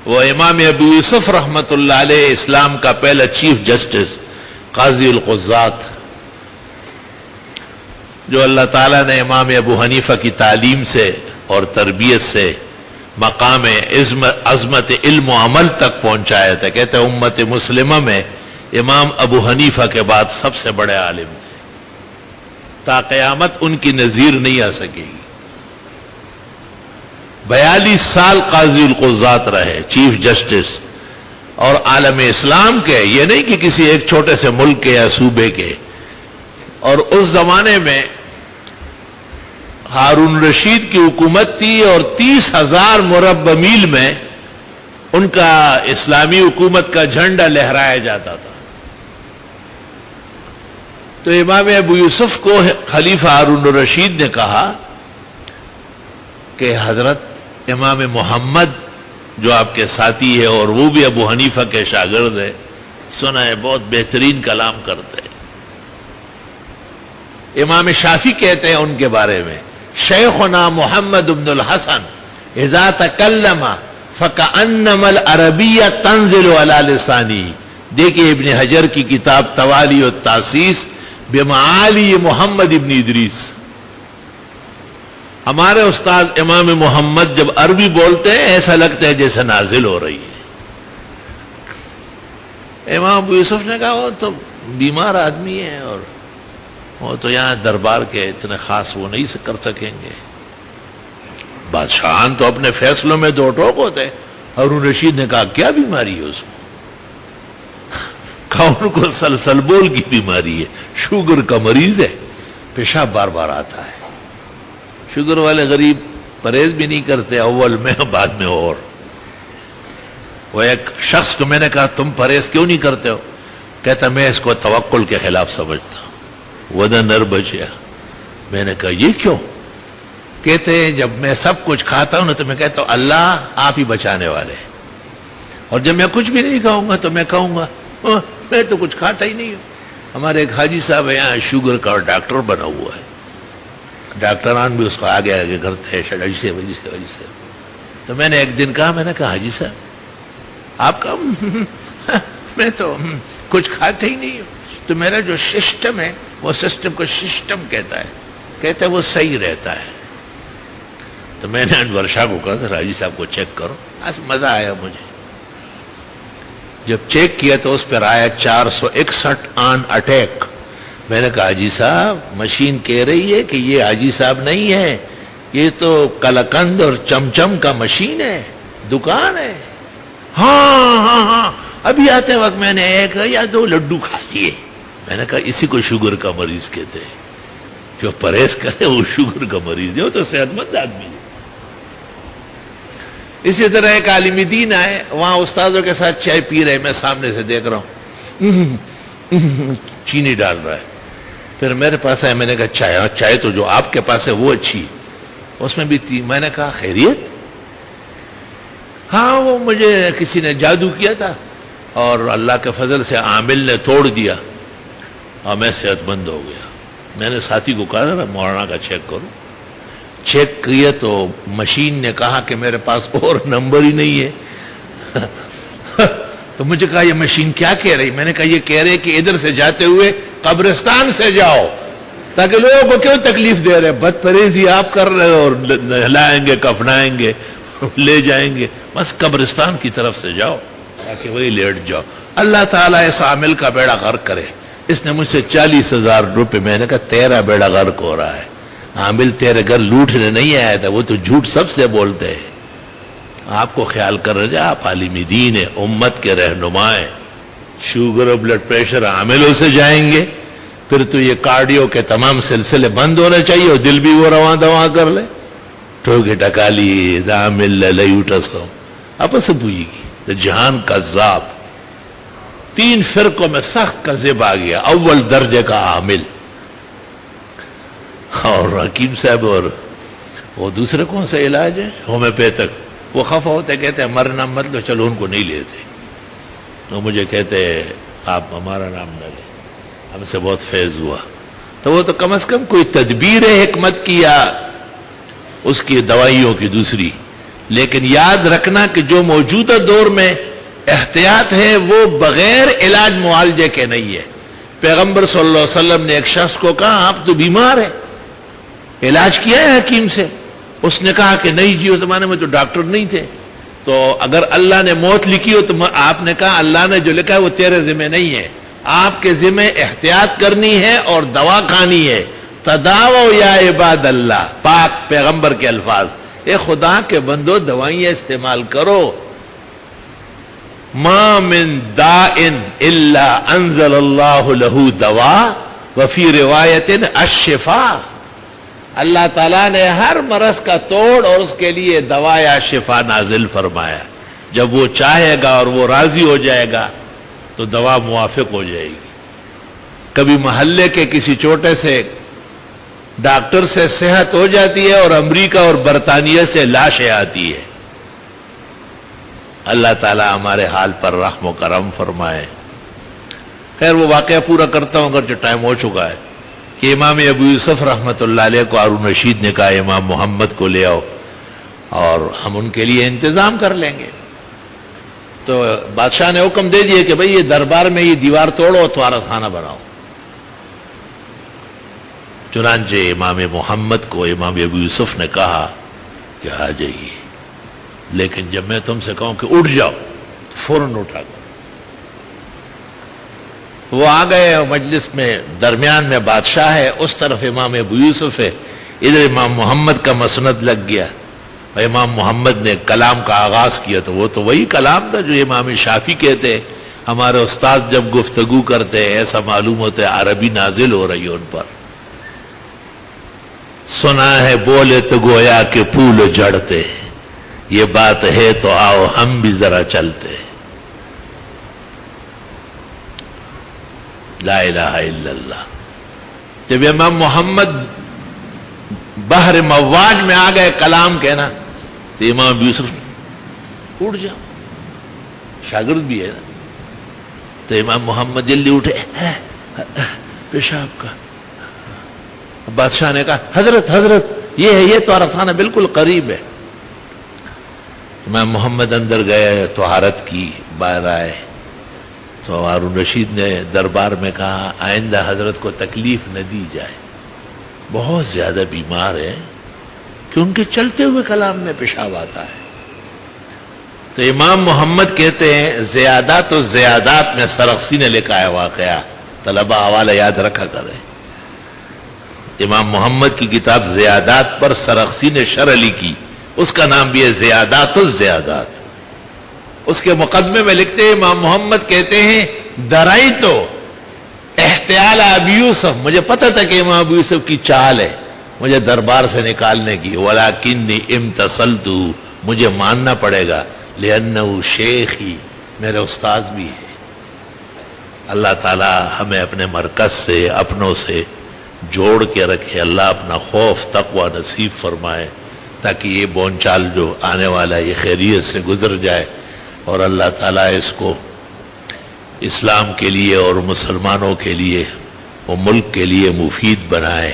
وہ امام ابو یوسف رحمۃ اللہ علیہ اسلام کا پہلا چیف جسٹس قاضی القضات، جو اللہ تعالیٰ نے امام ابو حنیفہ کی تعلیم سے اور تربیت سے مقام عظمت علم و عمل تک پہنچایا تھا. کہتے ہیں امت مسلمہ میں امام ابو حنیفہ کے بعد سب سے بڑے عالم تھے، تا قیامت ان کی نظیر نہیں آ سکے گی. 42 سال قاضی القضات رہے، چیف جسٹس، اور عالم اسلام کے، یہ نہیں کہ کسی ایک چھوٹے سے ملک کے یا صوبے کے. اور اس زمانے میں ہارون رشید کی حکومت تھی اور 30,000 مربع میل میں ان کا اسلامی حکومت کا جھنڈا لہرایا جاتا تھا. تو امام ابو یوسف کو خلیفہ ہارون الرشید نے کہا کہ حضرت امام محمد جو آپ کے ساتھی ہے اور وہ بھی ابو حنیفہ کے شاگرد ہے، سنا ہے بہت بہترین کلام کرتے ہیں. امام شافعی کہتے ہیں ان کے بارے میں، شیخنا محمد بن الحسن اذا تکلم فکأنما العربیہ تنزل علی لسانی. دیکھیے ابن حجر کی کتاب توالی التاسیس بمعالی محمد ابن ادریس. ہمارے استاد امام محمد جب عربی بولتے ہیں ایسا لگتا ہے جیسے نازل ہو رہی ہے. امام ابو یوسف نے کہا وہ تو بیمار آدمی ہے اور وہ تو یہاں دربار کے اتنے خاص وہ نہیں کر سکیں گے. بادشاہان تو اپنے فیصلوں میں دو ٹوک ہوتے. ہارون رشید نے کہا کیا بیماری ہے اس کو؟ کہا ان کو سلسلبول کی بیماری ہے، شوگر کا مریض ہے، پیشاب بار بار آتا ہے. شوگر والے غریب پرہیز بھی نہیں کرتے، اول میں بعد میں. اور وہ ایک شخص کو میں نے کہا تم پرہیز کیوں نہیں کرتے ہو؟ کہتا میں اس کو توکل کے خلاف سمجھتا ہوں. ودا نر بچیا. میں نے کہا یہ کیوں؟ کہتے ہیں جب میں سب کچھ کھاتا ہوں نا تو میں کہتا ہوں اللہ آپ ہی بچانے والے ہیں، اور جب میں کچھ بھی نہیں کھاؤں گا تو میں کہوں گا میں تو کچھ کھاتا ہی نہیں ہوں. ہمارے ایک حاجی صاحب یہاں شوگر کا ڈاکٹر بنا ہوا ہے، ڈاکٹران بھی اس کو آگے آگے کرتے ہیں وجہ سے. تو میں نے ایک دن کہا، میں نے کہا حاجی صاحب آپ کا میں تو کچھ کھاتا ہی نہیں ہوں، تو میرا جو سسٹم ہے وہ سسٹم کو سسٹم کہتا ہے وہ صحیح رہتا ہے. تو میں نے انور شاہ کو کہا تھا حاجی صاحب کو چیک کرو. مزہ آیا مجھے. جب چیک کیا تو اس پر آیا 461 آن اٹیک. میں نے کہا حاجی صاحب مشین کہہ رہی ہے کہ یہ حاجی صاحب نہیں ہے، یہ تو کلکند اور چمچم کا مشین ہے، دکان ہے. ہاں ابھی آتے وقت میں نے 1 یا 2 لڈو کھا لیے. میں نے کہا اسی کو شوگر کا مریض کہتے ہیں، جو پرہیز کرے وہ شوگر کا مریض ہے، وہ تو صحت مند آدمی ہے. اسی طرح ایک عالم دین آئے، وہاں استادوں کے ساتھ چائے پی رہے، میں سامنے سے دیکھ رہا ہوں چینی ڈال رہا ہے. پھر میرے پاس آئے، میں نے کہا چائے تو جو آپ کے پاس ہے وہ اچھی، اس میں بھی تھی. میں نے کہا خیریت؟ ہاں وہ مجھے کسی نے جادو کیا تھا اور اللہ کے فضل سے عامل نے توڑ دیا اور میں صحت مند ہو گیا. میں نے ساتھی کو کہا تھا مولانا کا چیک کرو. چیک کیا تو مشین نے کہا کہ میرے پاس اور نمبر ہی نہیں ہے. تو مجھے کہا یہ مشین کیا کہہ رہی؟ میں نے کہا یہ کہہ رہے کہ ادھر سے جاتے ہوئے قبرستان سے جاؤ، تاکہ لوگوں کو کیوں تکلیف دے رہے، بد پرہیزی آپ کر رہے اور نہلائیں گے کفنائیں گے لے جائیں گے، بس قبرستان کی طرف سے جاؤ تاکہ وہی لیٹ جاؤ. اللہ تعالیٰ اس عامل کا بیڑا غرق کرے. اس نے مجھ سے 40,000 روپے. میں نے کہا تیرا بیڑا غرق ہو رہا ہے، عامل تیرے گھر لوٹنے نہیں آیا تھا، وہ تو جھوٹ سب سے بولتے ہیں. آپ کو خیال کر رہے آپ عالم دین ہے، امت کے رہنما ہیں. شوگر اور بلڈ پریشر عاملوں سے جائیں گے، پھر تو یہ کارڈیو کے تمام سلسلے بند ہونے چاہیے اور دل بھی وہ رواں دواں کر لے. ٹھوکے ٹکالی عامل لے اٹھس کو آپس سے پوچھے گی. جہان کذاب. 3 فرقوں میں سخت کذب آ گیا. اول درجے کا عامل اور حکیم صاحب، اور وہ دوسرے کون سا علاج ہے ہومیوپیتھک. وہ خفا ہوتے کہتے ہیں مرنا مت لو، چلو ان کو نہیں لیتے. تو مجھے کہتے آپ ہمارا نام نہ لیں، ہم سے بہت فیض ہوا. تو وہ تو کم از کم کوئی تدبیر حکمت کی یا اس کی دوائیوں کی دوسری، لیکن یاد رکھنا کہ جو موجودہ دور میں احتیاط ہے وہ بغیر علاج معالجے کے نہیں ہے. پیغمبر صلی اللہ علیہ وسلم نے ایک شخص کو کہا آپ تو بیمار ہیں, علاج کیا ہے حکیم سے؟ اس نے کہا کہ نہیں جی, اس زمانے میں تو ڈاکٹر نہیں تھے. تو اگر اللہ نے موت لکھی ہو تو آپ نے کہا اللہ نے جو لکھا ہے وہ تیرے ذمہ نہیں ہے, آپ کے ذمہ احتیاط کرنی ہے اور دوا کھانی ہے. تداو یا عباد اللہ, پاک پیغمبر کے الفاظ, اے خدا کے بندو دوائیاں استعمال کرو. ما من داء الا انزل اللہ لہ دوا وفی روایت الشفاء, اللہ تعالیٰ نے ہر مرض کا توڑ اور اس کے لیے دوا یا شفا نازل فرمایا. جب وہ چاہے گا اور وہ راضی ہو جائے گا تو دوا موافق ہو جائے گی. کبھی محلے کے کسی چھوٹے سے ڈاکٹر سے صحت ہو جاتی ہے اور امریکہ اور برطانیہ سے لاشیں آتی ہے. اللہ تعالیٰ ہمارے حال پر رحم و کرم فرمائے. خیر وہ واقعہ پورا کرتا ہوں اگر جو ٹائم ہو چکا ہے کہ امام ابو یوسف رحمۃ اللہ علیہ کو ہارون رشید نے کہا امام محمد کو لے آؤ اور ہم ان کے لیے انتظام کر لیں گے. تو بادشاہ نے حکم دے دیا کہ بھئی یہ دربار میں یہ دیوار توڑو تمہارا کھانا بناؤ. چنانچہ امام محمد کو امام ابو یوسف نے کہا کہ آ جائیے, لیکن جب میں تم سے کہوں کہ اٹھ جاؤ تو فوراً اٹھا کر. وہ آ گئے مجلس میں, درمیان میں بادشاہ ہے, اس طرف امام ابو یوسف ہے, ادھر امام محمد کا مسند لگ گیا. امام محمد نے کلام کا آغاز کیا تو وہ تو وہی کلام تھا جو امام شافعی کہتے, ہمارے استاد جب گفتگو کرتے ایسا معلوم ہوتا ہے عربی نازل ہو رہی ہے ان پر. سنا ہے بولے تو گویا کہ پھول جڑتے, یہ بات ہے تو آؤ ہم بھی ذرا چلتے. لا الہ الا اللہ. جب امام محمد بحر مواج میں آ گئے کلام کہنا تو امام یوسف اٹھ جاؤ, شاگرد بھی ہے نا. تو امام محمد جلدی اٹھے, پیشاب کا. بادشاہ نے کہا حضرت حضرت یہ ہے, یہ تو عرفانہ بالکل قریب ہے. امام محمد اندر گئے, طہارت کی, باہر آئے تو ہارون رشید نے دربار میں کہا آئندہ حضرت کو تکلیف نہ دی جائے, بہت زیادہ بیمار ہے کہ ان کے چلتے ہوئے کلام میں پیشاب آتا ہے. تو امام محمد کہتے ہیں زیادات و زیادات میں سرخسی نے لکھا ہے واقعہ, طلبہ حوالہ یاد رکھا کریں. امام محمد کی کتاب زیادات پر سرخسی نے شرح لکھی, اس کا نام بھی ہے زیادات الزیادات. اس کے مقدمے میں لکھتے ہیں امام محمد کہتے ہیں درائی تو احتیال ابی یوسف, مجھے پتہ تھا کہ امام ابو یوسف کی چال ہے مجھے دربار سے نکالنے کی, ولیکنی امتثلت, مجھے ماننا پڑے گا, لأنہ شیخی, میرے استاد بھی ہے. اللہ تعالی ہمیں اپنے مرکز سے اپنوں سے جوڑ کے رکھے. اللہ اپنا خوف تقوی نصیب فرمائے تاکہ یہ بون چال جو آنے والا ہے یہ خیریت سے گزر جائے, اور اللہ تعالیٰ اس کو اسلام کے لیے اور مسلمانوں کے لیے اور ملک کے لیے مفید بنائے.